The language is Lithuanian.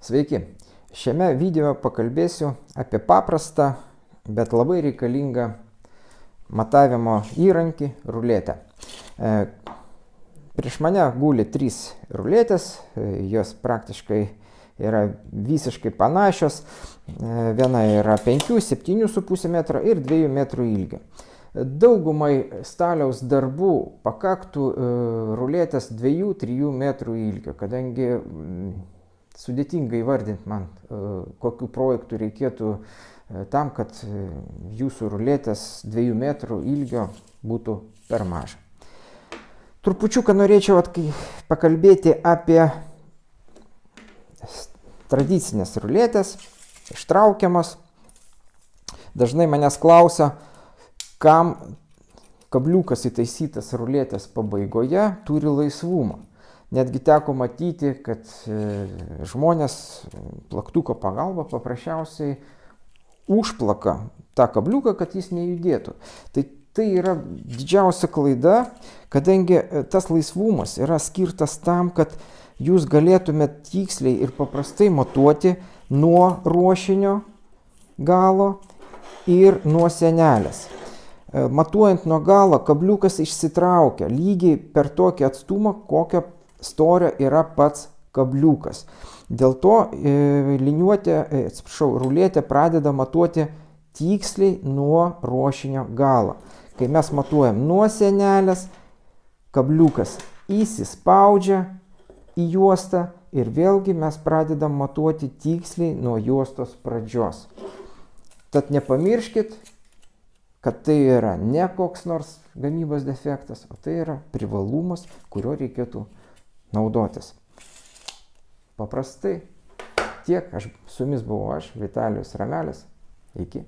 Sveiki! Šiame video pakalbėsiu apie paprastą, bet labai reikalingą matavimo įrankį – ruletę. Prieš mane guli 3 ruletės, jos praktiškai yra visiškai panašios. Viena yra 5, 7,5 metro ir 2 metrų ilgio. Daugumai staliaus darbų pakaktų ruletės 2-3 metrų ilgio, kadangi sudėtinga įvardinti man, kokių projektų reikėtų tam, kad jūsų ruletės 2 metrų ilgio būtų per maža. Trupučiuką norėčiau pakalbėti apie tradicinės ruletės, ištraukiamas. Dažnai manęs klausia, kam kabliukas įtaisytas ruletės pabaigoje turi laisvumą. Netgi teko matyti, kad žmonės plaktuko pagalba paprasčiausiai užplaka tą kabliuką, kad jis nejudėtų. Tai yra didžiausia klaida, kadangi tas laisvumas yra skirtas tam, kad jūs galėtumėte tiksliai ir paprastai matuoti nuo ruošinio galo ir nuo sienelės. Matuojant nuo galo, kabliukas išsitraukia lygiai per tokį atstumą, kokio storio yra pats kabliukas. Dėl to ruletė pradeda matuoti tiksliai nuo ruošinio galo. Kai mes matuojam nuo sienelės, kabliukas įsispaudžia į juostą ir vėlgi mes pradedam matuoti tiksliai nuo juostos pradžios. Tad nepamirškit, kad tai yra ne koks nors gamybos defektas, o tai yra privalumas, kurio reikėtų naudotis. Paprastai tiek, su jumis buvau aš, Vitalijus Ramelis. Iki.